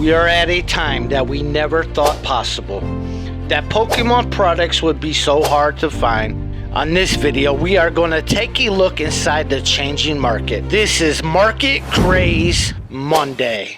We are at a time that we never thought possible, that Pokemon products would be so hard to find. On this video, we are going to take a look inside the changing market. This is Market Craze Monday.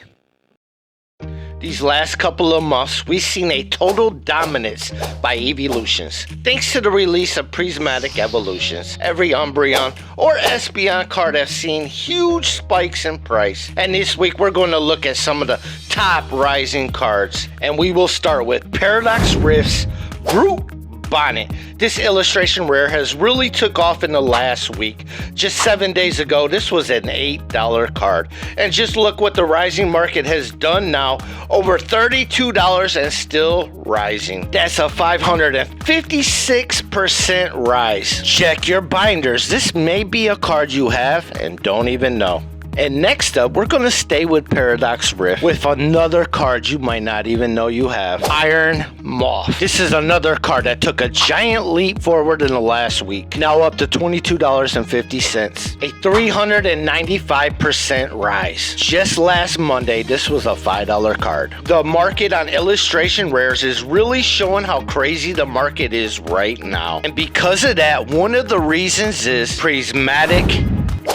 These last couple of months, we've seen a total dominance by evolutions. Thanks to the release of prismatic evolutions, every Umbreon or Espeon card has seen huge spikes in price. And this week, we're going to look at some of the top rising cards. And we will start with Paradox Rift's Brute Bonnet. This illustration rare has really took off in the last week. Just 7 days ago, this was an $8 card. And just look what the rising market has done now. Over $32 and still rising. That's a 556% rise. Check your binders. This may be a card you have and don't even know. And next up, we're going to stay with Paradox Rift with another card you might not even know you have. Iron Moth. This is another card that took a giant leap forward in the last week. Now up to $22.50. A 395% rise. Just last Monday, this was a $5 card. The market on illustration rares is really showing how crazy the market is right now. And because of that, one of the reasons is prismatic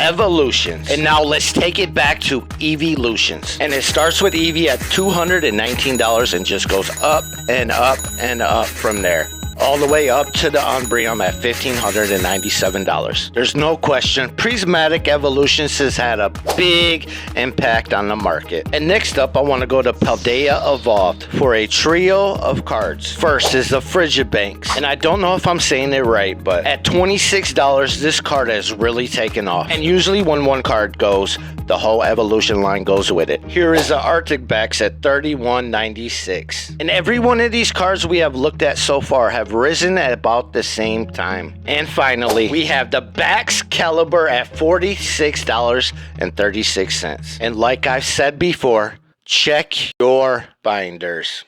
evolutions. And now let's take it back to evolutions. And it starts with Eevee at $219 and just goes up and up and up from there. All the way up to the Umbreon at $1,597. There's no question, prismatic evolutions has had a big impact on the market. And next up, I want to go to Paldea Evolved for a trio of cards. First is the Frigibanks, and I don't know if I'm saying it right, but at $26, this card has really taken off. And usually when one card goes, the whole evolution line goes with it. Here is the Arctic Backs at $31.96. And every one of these cards we have looked at so far have risen at about the same time. And finally, we have the Bax Caliber at $46.36. And like I've said before, check your binders.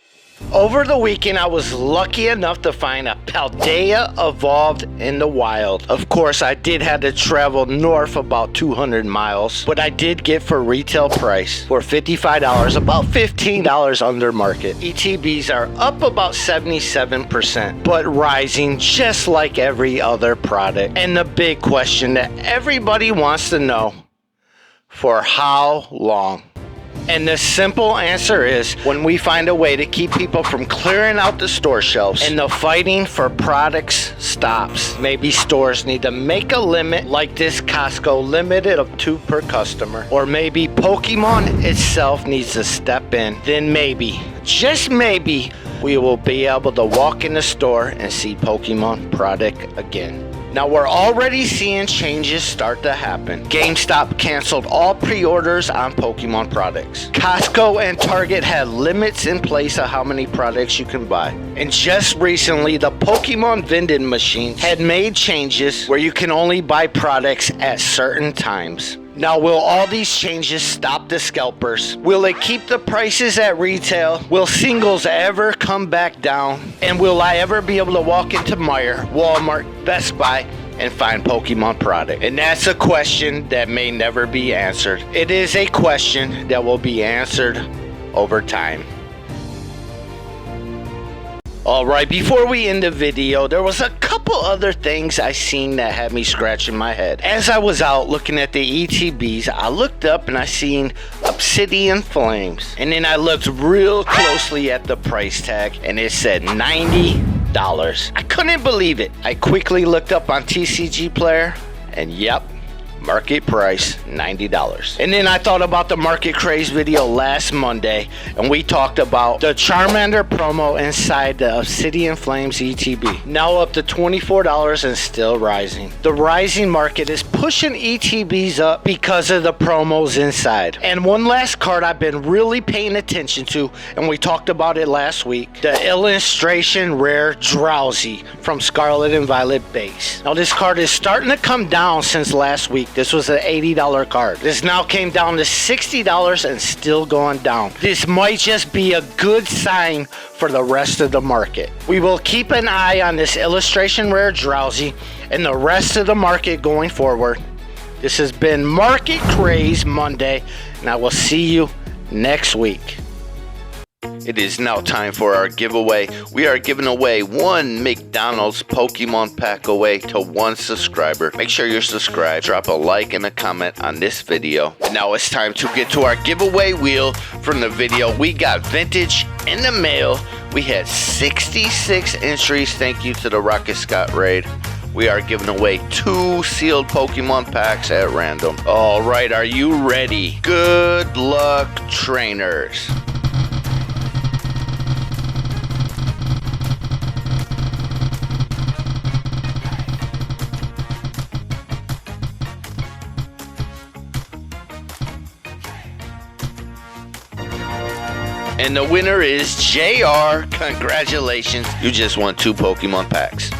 Over the weekend, I was lucky enough to find a Paldea Evolved in the wild. Of course, I did have to travel north about 200 miles, but I did get for retail price for $55, about $15 under market. ETBs are up about 77%, but rising just like every other product. And the big question that everybody wants to know, for how long? And the simple answer is when we find a way to keep people from clearing out the store shelves and the fighting for products stops. Maybe stores need to make a limit like this Costco limited of 2 per customer. Or maybe Pokemon itself needs to step in. Then maybe, just maybe, we will be able to walk in the store and see Pokemon product again. Now we're already seeing changes start to happen. GameStop canceled all pre-orders on Pokemon products. Costco and Target had limits in place of how many products you can buy. And just recently, the Pokemon vending machines had made changes where you can only buy products at certain times. Now, will all these changes stop the scalpers? Will it keep the prices at retail? Will singles ever come back down? And will I ever be able to walk into Meijer, Walmart, Best Buy, and find Pokemon product? And that's a question that may never be answered. It is a question that will be answered over time. Alright, before we end the video, there was a couple other things I seen that had me scratching my head. As I was out looking at the ETBs, I looked up and I seen Obsidian Flames. And then I looked real closely at the price tag and it said $90. I couldn't believe it. I quickly looked up on TCG Player and yep, market price $90. And then I thought about the Market Craze video last Monday and we talked about the Charmander promo inside the Obsidian Flames ETB. Now up to $24 and still rising. The rising market is pushing ETBs up because of the promos inside. And one last card I've been really paying attention to, and we talked about it last week, the illustration rare Drowsy from Scarlet and Violet base. Now this card is starting to come down since last week. This was an $80 card. This now came down to $60 and still going down. This might just be a good sign for the rest of the market. We will keep an eye on this illustration rare Drowsy and the rest of the market going forward. This has been Market Craze Monday, and I will see you next week. It is now time for our giveaway. We are giving away one McDonald's Pokemon pack away to one subscriber. Make sure you're subscribed. Drop a like and a comment on this video. And now it's time to get to our giveaway wheel from the video. We got vintage in the mail. We had 66 entries. Thank you to the Rocket Scott raid. We are giving away 2 sealed Pokemon packs at random. All right, are you ready? Good luck, trainers. And the winner is JR. Congratulations. You just won 2 Pokemon packs.